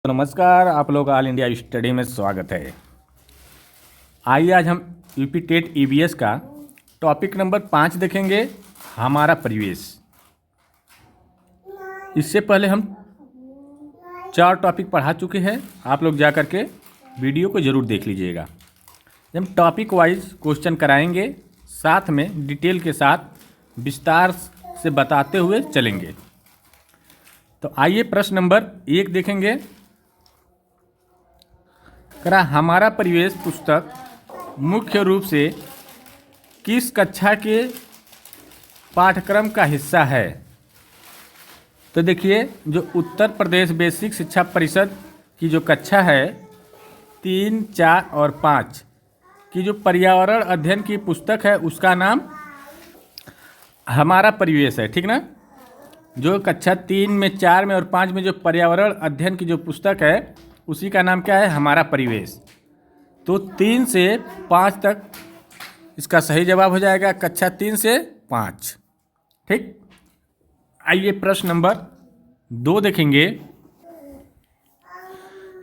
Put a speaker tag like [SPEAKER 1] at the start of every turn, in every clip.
[SPEAKER 1] तो नमस्कार, आप लोग ऑल इंडिया स्टडी में स्वागत है। आइए आज हम यूपी टेट ईवीएस का टॉपिक नंबर 5 देखेंगे, हमारा परिवेश। इससे पहले हम 4 टॉपिक पढ़ा चुके हैं, आप लोग जा कर के वीडियो को ज़रूर देख लीजिएगा। हम टॉपिक वाइज क्वेश्चन कराएंगे, साथ में डिटेल के साथ विस्तार से बताते हुए चलेंगे। तो आइए प्रश्न नंबर 1 देखेंगे। करा हमारा परिवेश पुस्तक मुख्य रूप से किस कक्षा के पाठ्यक्रम का हिस्सा है? तो देखिए, जो उत्तर प्रदेश बेसिक शिक्षा परिषद की जो कक्षा है 3, 4 और 5 की जो पर्यावरण अध्ययन की पुस्तक है, उसका नाम हमारा परिवेश है। ठीक ना? जो कक्षा 3 में, 4 में और 5 में जो पर्यावरण अध्ययन की जो पुस्तक है, उसी का नाम क्या है? हमारा परिवेश। तो 3 से 5 तक इसका सही जवाब हो जाएगा, कक्षा 3 से 5। ठीक, आइए प्रश्न नंबर 2 देखेंगे।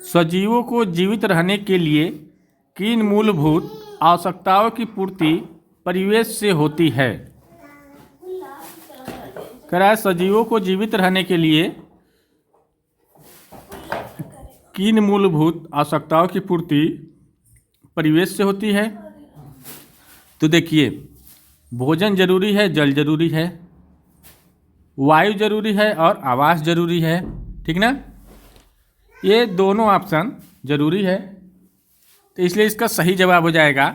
[SPEAKER 1] सजीवों को जीवित रहने के लिए किन मूलभूत आवश्यकताओं की पूर्ति परिवेश से होती है? कह रहा है सजीवों को जीवित रहने के लिए किन मूलभूत आवश्यकताओं की पूर्ति परिवेश से होती है? तो देखिए, भोजन जरूरी है, जल जरूरी है, वायु जरूरी है और आवास जरूरी है। ठीक ना? ये दोनों ऑप्शन जरूरी है, तो इसलिए इसका सही जवाब हो जाएगा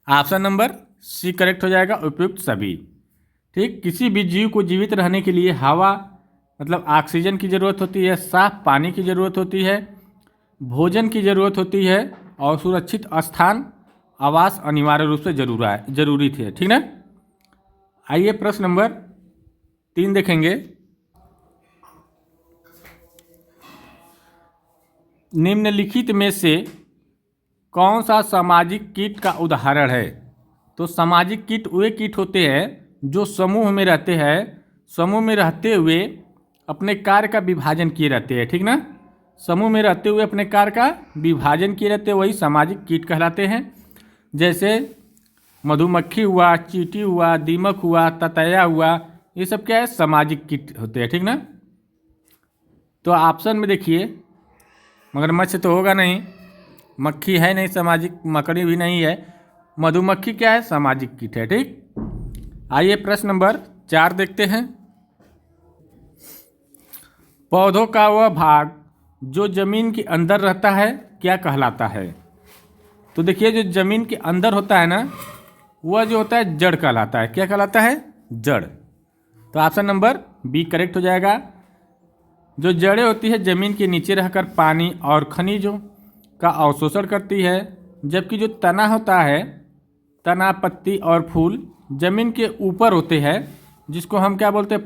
[SPEAKER 1] ऑप्शन नंबर सी करेक्ट हो जाएगा, उपयुक्त सभी। ठीक, किसी भी जीव को जीवित रहने के लिए हवा मतलब ऑक्सीजन की ज़रूरत होती है, साफ पानी की ज़रूरत होती है, भोजन की ज़रूरत होती है और सुरक्षित स्थान आवास अनिवार्य रूप से जरूरी थी। ठीक ना? आइए प्रश्न नंबर 3 देखेंगे। निम्नलिखित में से कौन सा सामाजिक कीट का उदाहरण है? तो सामाजिक कीट वे कीट होते हैं जो समूह में रहते हैं, समूह में रहते हुए अपने कार्य का विभाजन किए रहते हैं। ठीक ना? समूह में रहते हुए अपने कार्य का विभाजन किए रहते हैं, वही सामाजिक कीट कहलाते हैं। जैसे मधुमक्खी हुआ, चींटी हुआ, दीमक हुआ, ततैया हुआ, ये सब क्या है? सामाजिक कीट होते हैं। ठीक ना? तो ऑप्शन में देखिए, मगरमच्छ तो होगा नहीं, मक्खी है नहीं सामाजिक, मकड़ी भी नहीं है, मधुमक्खी क्या है? सामाजिक कीट है। ठीक, आइए प्रश्न नंबर 4 देखते हैं। पौधों का वह भाग जो जमीन के अंदर रहता है क्या कहलाता है? तो देखिए, जो जमीन के अंदर होता है ना, वह जो होता है जड़ कहलाता है। क्या कहलाता है? जड़। तो ऑप्शन नंबर बी करेक्ट हो जाएगा। जो जड़ें होती है जमीन के नीचे रहकर पानी और खनिजों का अवशोषण करती है, जबकि जो तना होता है, तना, पत्ती और फूल जमीन के ऊपर होते हैं, जिसको हम क्या बोलते हैं?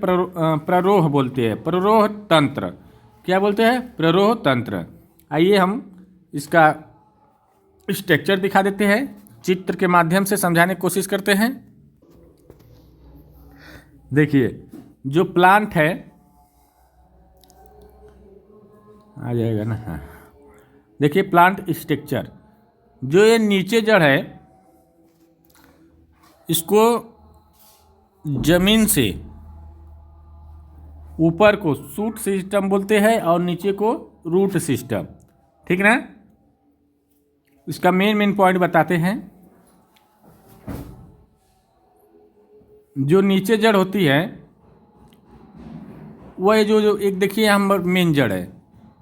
[SPEAKER 1] प्ररोह बोलते हैं, प्ररोह तंत्र। क्या बोलते हैं? प्ररोह तंत्र। आइए हम इसका स्ट्रक्चर दिखा देते हैं, चित्र के माध्यम से समझाने की कोशिश करते हैं। देखिए, जो प्लांट है, आ जाएगा ना? हाँ, देखिए प्लांट स्ट्रक्चर। जो ये नीचे जड़ है, इसको जमीन से ऊपर को शूट सिस्टम बोलते हैं और नीचे को रूट सिस्टम। ठीक ना? इसका मेन पॉइंट बताते हैं। जो नीचे जड़ होती है, वह जो एक देखिए हम मेन जड़ है,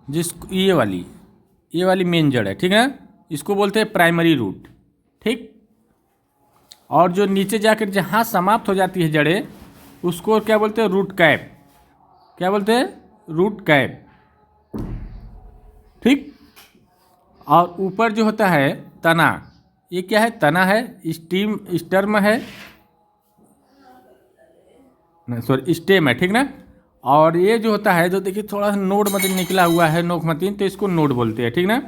[SPEAKER 1] जिसको ये वाली मेन जड़ है। ठीक है? इसको बोलते हैं प्राइमरी रूट। ठीक, और जो नीचे जाकर जहाँ समाप्त हो जाती है जड़ें, उसको क्या बोलते हैं? Root cap. क्या बोलते हैं? Root cap. ठीक, और ऊपर जो होता है तना, ये क्या है? तना है, स्टेम है, सॉरी स्टेम है। ठीक ना? और ये जो होता है, जो देखिए थोड़ा सा नोड मतलब निकला हुआ है, नोक मतीन, तो इसको नोड बोलते हैं। ठीक ना?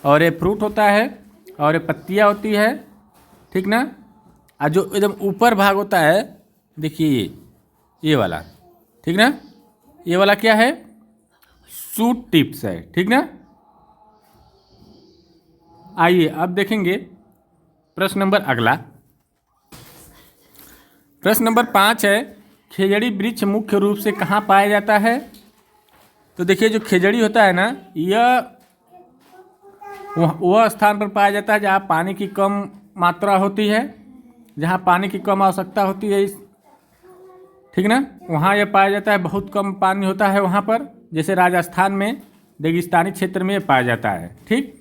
[SPEAKER 1] और ये फ्रूट होता है और ये पत्तियाँ होती है। ठीक ना? और जो एकदम ऊपर भाग होता है, देखिए ये वाला। ठीक ना? ये वाला क्या है? शूट टिप्स है, ठीक ना। आइए अब देखेंगे प्रश्न नंबर अगला। प्रश्न नंबर 5 है, खेजड़ी वृक्ष मुख्य रूप से कहाँ पाया जाता है। तो देखिए जो खेजड़ी होता है ना, यह वह स्थान पर पाया जाता है जहाँ पानी की कम मात्रा होती है, जहाँ पानी की कम आवश्यकता होती है, ठीक ना, वहाँ यह पाया जाता है। बहुत कम पानी होता है वहाँ पर, जैसे राजस्थान में रेगिस्तानी क्षेत्र में पाया जाता है, ठीक।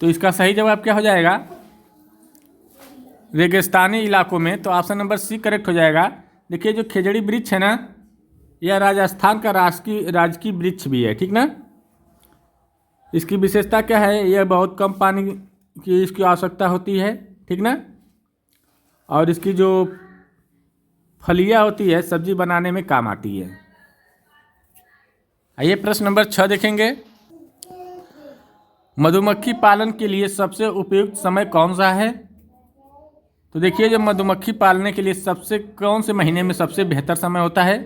[SPEAKER 1] तो इसका सही जवाब क्या हो जाएगा, रेगिस्तानी इलाकों में। तो ऑप्शन नंबर सी करेक्ट हो जाएगा। देखिए जो खेजड़ी वृक्ष है ना, यह राजस्थान का राजकीय वृक्ष भी है, ठीक ना। इसकी विशेषता क्या है, यह बहुत कम पानी की इसकी आवश्यकता होती है, ठीक ना। और इसकी जो फलियाँ होती है सब्जी बनाने में काम आती है। आइए प्रश्न नंबर 6 देखेंगे। मधुमक्खी पालन के लिए सबसे उपयुक्त समय कौन सा है। तो देखिए जो मधुमक्खी पालने के लिए सबसे कौन से महीने में सबसे बेहतर समय होता है।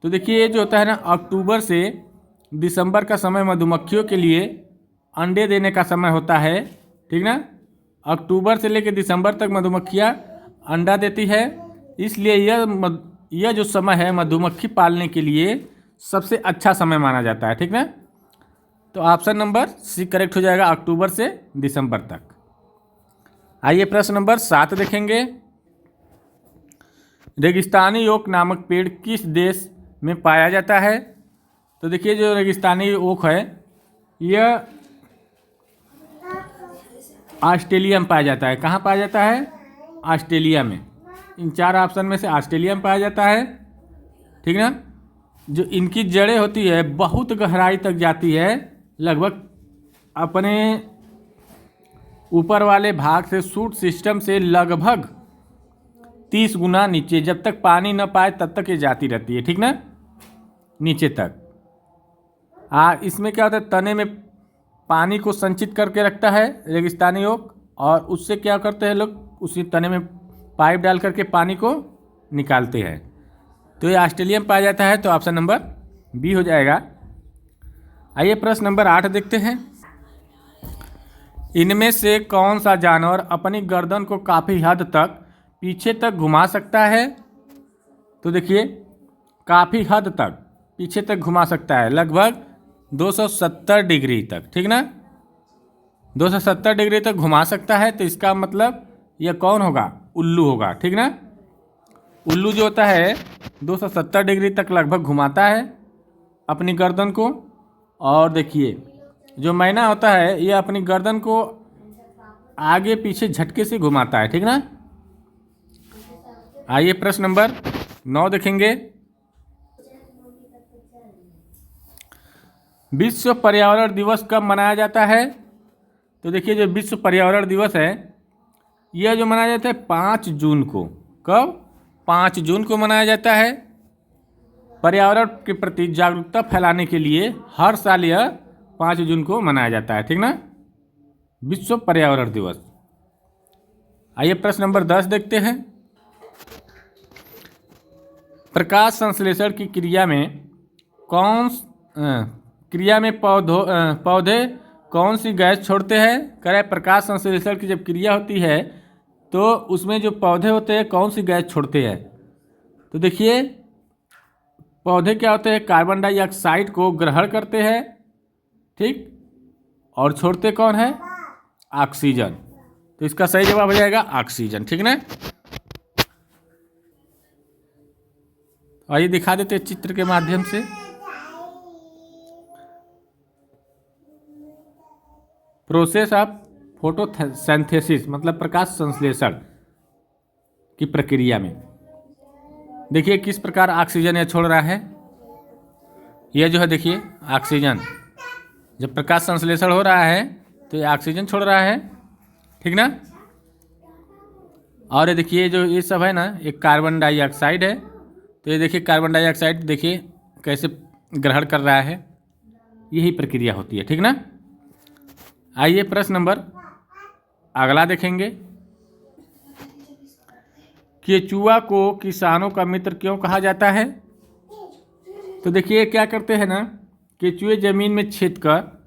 [SPEAKER 1] तो देखिए ये जो होता है ना, अक्टूबर से दिसंबर का समय मधुमक्खियों के लिए अंडे देने का समय होता है, ठीक ना। अक्टूबर से लेकर दिसंबर तक मधुमक्खियाँ अंडा देती है, इसलिए यह जो समय है मधुमक्खी पालने के लिए सबसे अच्छा समय माना जाता है, ठीक ना। तो ऑप्शन नंबर सी करेक्ट हो जाएगा, अक्टूबर से दिसंबर तक। आइए प्रश्न नंबर 7 देखेंगे। रेगिस्तानी ओक नामक पेड़ किस देश में पाया जाता है। तो देखिए जो रेगिस्तानी ओक है यह ऑस्ट्रेलिया में पाया जाता है। कहाँ पाया जाता है, ऑस्ट्रेलिया में। इन 4 ऑप्शन में से ऑस्ट्रेलिया में पाया जाता है, ठीक ना। जो इनकी जड़ें होती है बहुत गहराई तक जाती है, लगभग अपने ऊपर वाले भाग से शूट सिस्टम से लगभग 30 गुना नीचे, जब तक पानी न पाए तब तक ये जाती रहती है, ठीक ना, नीचे तक। इसमें क्या होता है, तने में पानी को संचित करके रखता है रेगिस्तानी ओक, और उससे क्या करते हैं लोग, उसी तने में पाइप डाल करके पानी को निकालते हैं। तो ये ऑस्ट्रेलिया में पाया जाता है, तो ऑप्शन नंबर बी हो जाएगा। आइए प्रश्न नंबर 8 देखते हैं। इनमें से कौन सा जानवर अपनी गर्दन को काफ़ी हद तक पीछे तक घुमा सकता है। तो देखिए काफ़ी हद तक पीछे तक घुमा सकता है, लगभग 270 डिग्री तक, ठीक ना, 270 डिग्री तक घुमा सकता है। तो इसका मतलब यह कौन होगा, उल्लू होगा, ठीक ना। उल्लू जो होता है 270 डिग्री तक लगभग घुमाता है अपनी गर्दन को। और देखिए जो मैना होता है यह अपनी गर्दन को आगे पीछे झटके से घुमाता है, ठीक ना। आइए प्रश्न नंबर 9 देखेंगे। विश्व पर्यावरण दिवस कब मनाया जाता है। तो देखिए जो विश्व पर्यावरण दिवस है यह जो मनाया जाता है 5 जून को। कब, 5 जून को मनाया जाता है। पर्यावरण के प्रति जागरूकता फैलाने के लिए हर साल यह 5 जून को मनाया जाता है, ठीक ना, विश्व पर्यावरण दिवस। आइए प्रश्न नंबर 10 देखते हैं। प्रकाश संश्लेषण की क्रिया में पौधे कौन सी गैस छोड़ते हैं। कह रहे प्रकाश संश्लेषण की जब क्रिया होती है तो उसमें जो पौधे होते हैं कौन सी गैस छोड़ते हैं। तो देखिए पौधे क्या होते हैं, कार्बन डाइऑक्साइड को ग्रहण करते हैं, ठीक, और छोड़ते कौन है, ऑक्सीजन। तो इसका सही जवाब हो जाएगा ऑक्सीजन, ठीक ना। आइए दिखा देते हैं चित्र के माध्यम से। प्रोसेस ऑफ फोटोसिंथेसिस मतलब प्रकाश संश्लेषण की प्रक्रिया में देखिए किस प्रकार ऑक्सीजन यह छोड़ रहा है। यह जो है देखिए ऑक्सीजन, जब प्रकाश संश्लेषण हो रहा है तो ये ऑक्सीजन छोड़ रहा है, ठीक ना। और ये देखिए जो ये सब है ना, एक कार्बन डाइऑक्साइड है। तो ये देखिए कार्बन डाइऑक्साइड देखिए कैसे ग्रहण कर रहा है, यही प्रक्रिया होती है, ठीक ना। आइए प्रश्न नंबर अगला देखेंगे। केचुआ को किसानों का मित्र क्यों कहा जाता है। तो देखिए क्या करते हैं ना, केचुए ज़मीन में छेद कर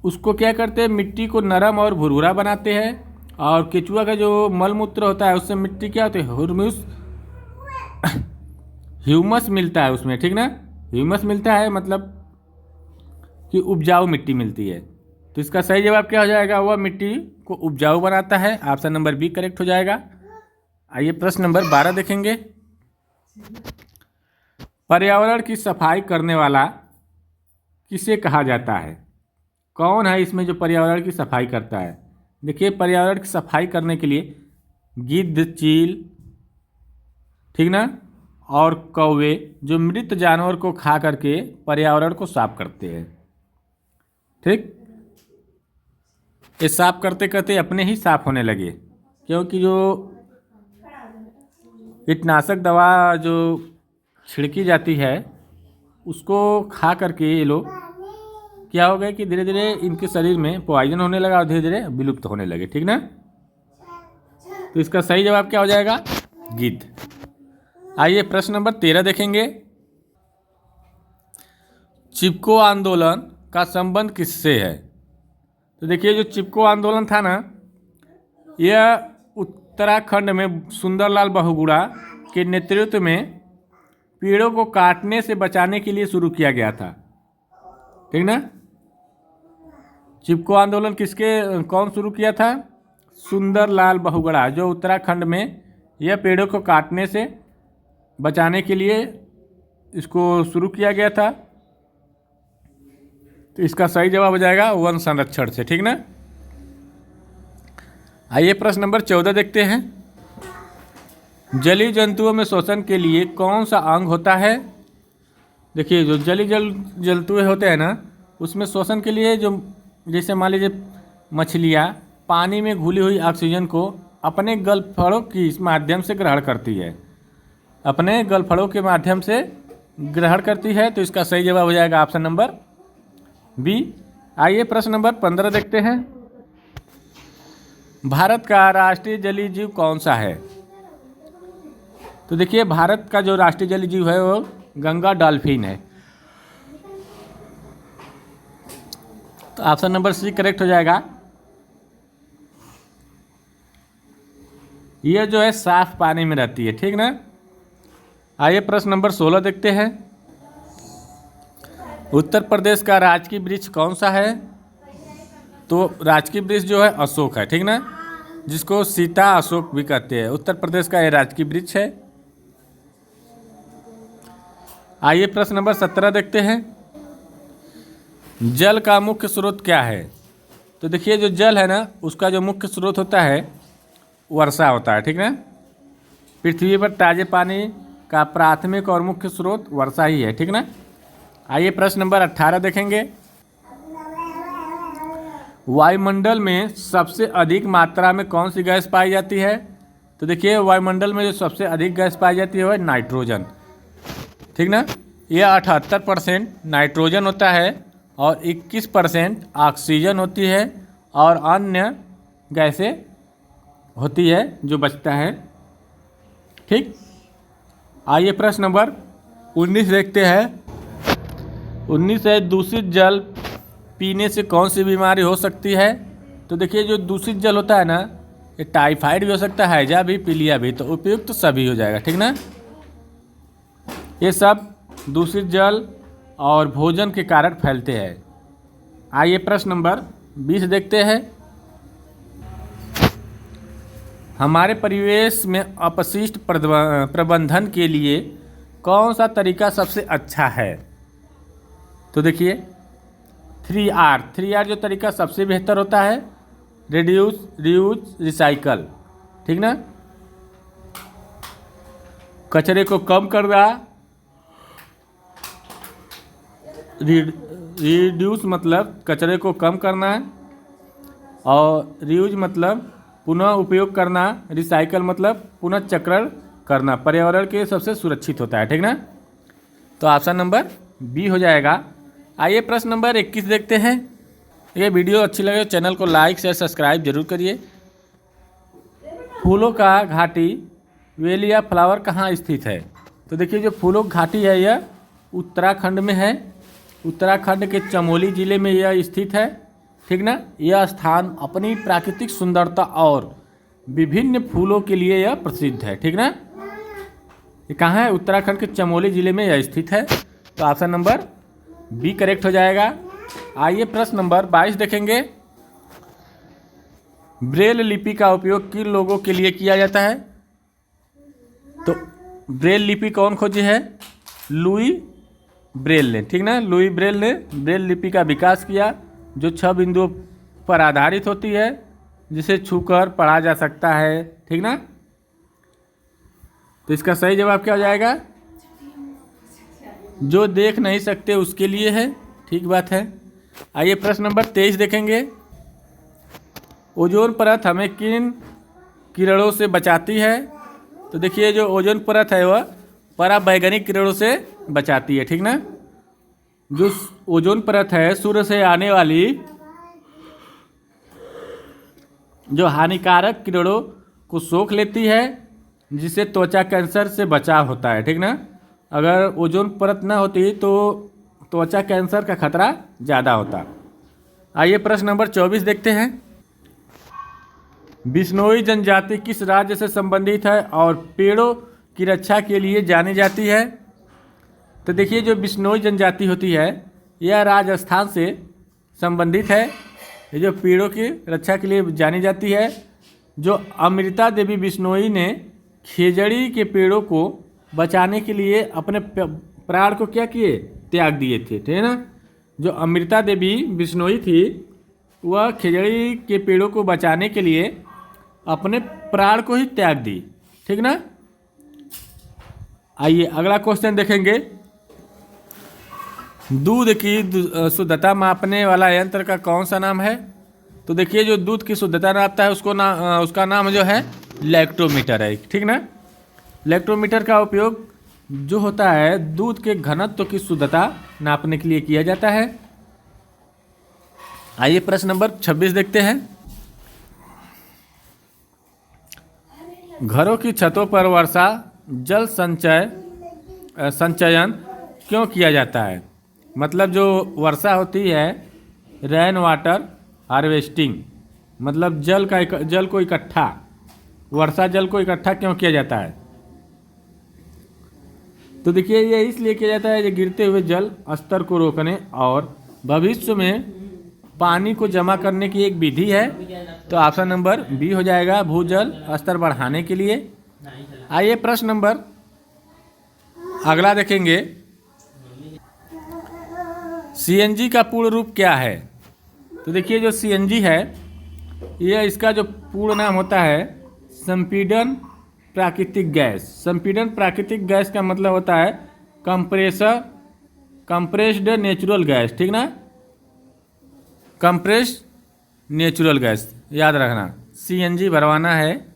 [SPEAKER 1] उसको क्या करते हैं, मिट्टी को नरम और भुरभुरा बनाते हैं। और केचुआ का जो मल मूत्र होता है उससे मिट्टी क्या होती है, ह्यूमस मिलता है उसमें, ठीक ना। ह्यूमस मिलता है मतलब कि उपजाऊ मिट्टी मिलती है। तो इसका सही जवाब क्या हो जाएगा, वह मिट्टी को उपजाऊ बनाता है। ऑप्शन नंबर बी करेक्ट हो जाएगा। आइए प्रश्न नंबर 12 देखेंगे। पर्यावरण की सफाई करने वाला किसे कहा जाता है? कौन है इसमें जो पर्यावरण की सफाई करता है? देखिए पर्यावरण की सफाई करने के लिए गिद्ध, चील, ठीक ना, और कौवे जो मृत जानवर को खा करके पर्यावरण को साफ करते हैं, ठीक। ये साफ करते करते अपने ही साफ होने लगे, क्योंकि जो कीटनाशक दवा जो छिड़की जाती है उसको खा करके ये लोग क्या हो गए कि धीरे धीरे इनके शरीर में पॉइजन होने लगा और धीरे धीरे विलुप्त होने लगे, ठीक ना। तो इसका सही जवाब क्या हो जाएगा, गिद्ध। आइए प्रश्न नंबर 13 देखेंगे। चिपको आंदोलन का संबंध किससे है? तो देखिए जो चिपको आंदोलन था ना, यह उत्तराखंड में सुंदरलाल बहुगुणा के नेतृत्व में पेड़ों को काटने से बचाने के लिए शुरू किया गया था, ठीक ना। चिपको आंदोलन कौन शुरू किया था? सुंदरलाल बहुगुणा, जो उत्तराखंड में यह पेड़ों को काटने से बचाने के लिए इसको शुरू किया गया था। तो इसका सही जवाब हो जाएगा वन संरक्षण से, ठीक ना। आइए प्रश्न नंबर 14 देखते हैं। जलीय जंतुओं में श्वसन के लिए कौन सा अंग होता है? देखिए जो जलीय जंतु होते हैं ना, उसमें श्वसन के लिए जो, जैसे मान लीजिए मछलियाँ पानी में घुली हुई ऑक्सीजन को अपने गलफड़ों के माध्यम से ग्रहण करती है, अपने गलफड़ों के माध्यम से ग्रहण करती है। तो इसका सही जवाब हो जाएगा ऑप्शन नंबर बी। आइए प्रश्न नंबर 15 देखते हैं। भारत का राष्ट्रीय जलीय जीव कौन सा है? तो देखिए भारत का जो राष्ट्रीय जलीय जीव है वो गंगा डॉल्फिन है। तो ऑप्शन नंबर सी करेक्ट हो जाएगा। यह जो है साफ पानी में रहती है, ठीक ना। आइए प्रश्न नंबर 16 देखते हैं। उत्तर प्रदेश का राजकीय वृक्ष कौन सा है? तो राजकीय वृक्ष जो है अशोक है, ठीक ना, जिसको सीता अशोक भी कहते हैं। उत्तर प्रदेश का यह राजकीय वृक्ष है। आइए प्रश्न नंबर 17 देखते हैं। जल का मुख्य स्रोत क्या है? तो देखिए जो जल है ना, उसका जो मुख्य स्रोत होता है वर्षा होता है, ठीक ना। पृथ्वी पर ताजे पानी का प्राथमिक और मुख्य स्रोत वर्षा ही है, ठीक ना। आइए प्रश्न नंबर 18 देखेंगे। वायुमंडल में सबसे अधिक मात्रा में कौन सी गैस पाई जाती है? तो देखिए वायुमंडल में जो सबसे अधिक गैस पाई जाती है वह नाइट्रोजन, ठीक ना। यह 78% नाइट्रोजन होता है और 21% ऑक्सीजन होती है और अन्य गैसें होती है जो बचता है, ठीक। आइए प्रश्न नंबर 19 देखते हैं। 19 है, दूषित जल पीने से कौन सी बीमारी हो सकती है? तो देखिए जो दूषित जल होता है ना, ये टाइफाइड भी हो सकता है, हैजा भी, पीलिया भी। तो उपयुक्त सभी हो जाएगा, ठीक ना। ये सब दूषित जल और भोजन के कारण फैलते हैं। आइए प्रश्न नंबर 20 देखते हैं। हमारे परिवेश में अपशिष्ट प्रबंधन के लिए कौन सा तरीका सबसे अच्छा है? तो देखिए 3R जो तरीका सबसे बेहतर होता है, रिड्यूस, रीयूज, रिसाइकल, ठीक ना। कचरे को कम करना, रिड्यूस मतलब कचरे को कम करना, और रीयूज मतलब पुनः उपयोग करना, रिसाइकल मतलब पुनः चक्रण करना पर्यावरण के सबसे सुरक्षित होता है, ठीक ना। तो ऑप्शन नंबर बी हो जाएगा। आइए प्रश्न नंबर 21 देखते हैं। ये वीडियो अच्छी लगे चैनल को लाइक शेयर सब्सक्राइब जरूर करिए। फूलों का घाटी वेलिया फ्लावर कहाँ स्थित है? तो देखिए जो फूलों की घाटी है यह उत्तराखंड में है। उत्तराखंड के चमोली जिले में यह स्थित है, ठीक ना। यह स्थान अपनी प्राकृतिक सुंदरता और विभिन्न फूलों के लिए यह प्रसिद्ध है, ठीक ना। ये कहाँ है? उत्तराखंड के चमोली जिले में यह स्थित है। तो ऑप्शन नंबर बी करेक्ट हो जाएगा। आइए प्रश्न नंबर 22 देखेंगे। ब्रेल लिपि का उपयोग किन लोगों के लिए किया जाता है? तो ब्रेल लिपि कौन खोजी है? लुई ब्रेल ने, ठीक ना। लुई ब्रेल ने ब्रेल लिपि का विकास किया, जो 6 बिंदुओं पर आधारित होती है, जिसे छूकर पढ़ा जा सकता है, ठीक ना। तो इसका सही जवाब क्या हो जाएगा? जो देख नहीं सकते उसके लिए है, ठीक बात है। आइए प्रश्न नंबर 23 देखेंगे। ओजोन परत हमें किन किरणों से बचाती है? तो देखिए जो ओजोन परत है वह पराबैंगनी किरणों से बचाती है, ठीक ना। जो ओजोन परत है सूर्य से आने वाली जो हानिकारक किरणों को सोख लेती है, जिससे त्वचा कैंसर से बचाव होता है, ठीक ना। अगर ओजोन परत ना होती तो त्वचा कैंसर का खतरा ज़्यादा होता। आइए प्रश्न नंबर 24 देखते हैं। बिश्नोई जनजाति किस राज्य से संबंधित है और पेड़ों की रक्षा के लिए जानी जाती है? तो देखिए जो बिश्नोई जनजाति होती है यह राजस्थान से संबंधित है। ये जो पेड़ों की रक्षा के लिए जानी जाती है। जो अमृता देवी बिश्नोई ने खेजड़ी के पेड़ों को बचाने के लिए अपने प्राण को क्या किए? त्याग दिए थे, ठीक है ना। जो अमृता देवी बिश्नोई थी वह खेजड़ी के पेड़ों को बचाने के लिए अपने प्राण को ही त्याग दी, ठीक ना। आइए अगला क्वेश्चन देखेंगे। दूध की शुद्धता मापने वाला यंत्र का कौन सा नाम है? तो देखिए जो दूध की शुद्धता नापता है उसका नाम जो है लैक्टोमीटर है, ठीक ना। लैक्टोमीटर का उपयोग जो होता है दूध के घनत्व की शुद्धता नापने के लिए किया जाता है। आइए प्रश्न नंबर 26 देखते हैं। घरों की छतों पर वर्षा जल संचयन क्यों किया जाता है? मतलब जो वर्षा होती है रेन वाटर हार्वेस्टिंग, मतलब जल को इकट्ठा, वर्षा जल को इकट्ठा क्यों किया जाता है? तो देखिए ये इसलिए किया जाता है कि गिरते हुए जल स्तर को रोकने और भविष्य में पानी को जमा करने की एक विधि है। तो ऑप्शन नंबर बी हो जाएगा, भूजल स्तर बढ़ाने के लिए। आइए प्रश्न नंबर अगला देखेंगे। सीएनजी का पूर्ण रूप क्या है? तो देखिए जो सीएनजी है यह इसका जो पूर्ण नाम होता है संपीड़न प्राकृतिक गैस। संपीड़न प्राकृतिक गैस का मतलब होता है कंप्रेस्ड नेचुरल गैस, ठीक ना। कंप्रेस्ड नेचुरल गैस याद रखना। सीएनजी भरवाना है,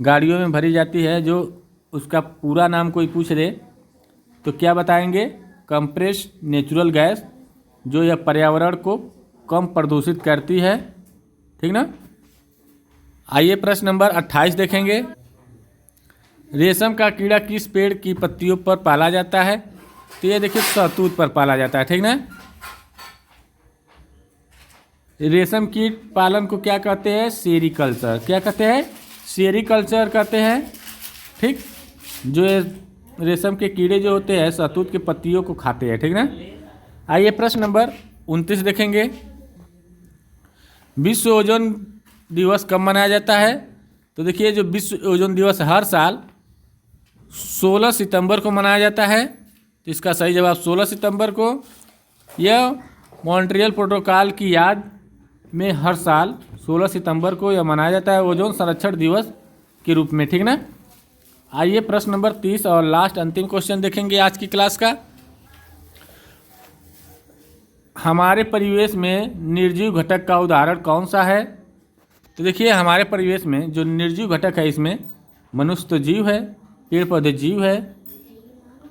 [SPEAKER 1] गाड़ियों में भरी जाती है। जो उसका पूरा नाम कोई पूछ दे तो क्या बताएंगे? कंप्रेस्ड नेचुरल गैस, जो यह पर्यावरण को कम प्रदूषित करती है, ठीक ना। आइए प्रश्न नंबर 28 देखेंगे। रेशम का कीड़ा किस पेड़ की पत्तियों पर पाला जाता है? तो ये देखिए शहतूत पर पाला जाता है, ठीक ना। रेशम कीट पालन को क्या कहते हैं? सेरीकल्चर। क्या कहते हैं? सेरीकल्चर कहते हैं, ठीक। जो रेशम के कीड़े जो होते हैं शहतूत के पत्तियों को खाते हैं, ठीक ना। आइए प्रश्न नंबर 29 देखेंगे। विश्व ओजोन दिवस कब मनाया जाता है? तो देखिए जो विश्व ओजोन दिवस हर साल 16 सितंबर को मनाया जाता है। तो इसका सही जवाब 16 सितंबर को। यह मॉन्ट्रियल प्रोटोकॉल की याद में हर साल 16 सितंबर को यह मनाया जाता है ओजोन संरक्षण दिवस के रूप में, ठीक ना। आइए प्रश्न नंबर 30 और लास्ट अंतिम क्वेश्चन देखेंगे आज की क्लास का। हमारे परिवेश में निर्जीव घटक का उदाहरण कौन सा है? तो देखिए हमारे परिवेश में जो निर्जीव घटक है इसमें मनुष्य तो जीव है, पेड़ पौधे जीव है,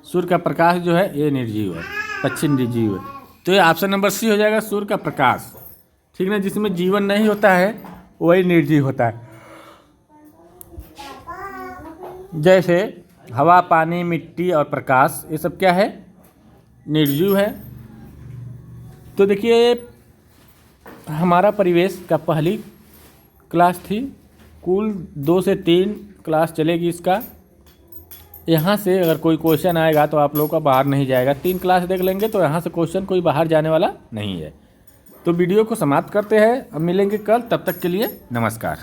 [SPEAKER 1] सूर्य का प्रकाश जो है ये निर्जीव है, पक्षी निर्जीव है। तो ये ऑप्शन नंबर सी हो जाएगा, सूर्य का प्रकाश, ठीक ना। जिसमें जीवन नहीं होता है वही निर्जीव होता है। जैसे हवा, पानी, मिट्टी और प्रकाश, ये सब क्या है? निर्जीव है। तो देखिए हमारा परिवेश का पहली क्लास थी, कुल 2 से 3 क्लास चलेगी इसका। यहाँ से अगर कोई क्वेश्चन आएगा तो आप लोगों का बाहर नहीं जाएगा। 3 क्लास देख लेंगे तो यहाँ से क्वेश्चन कोई बाहर जाने वाला नहीं है। तो वीडियो को समाप्त करते हैं, अब मिलेंगे कल, तब तक के लिए नमस्कार।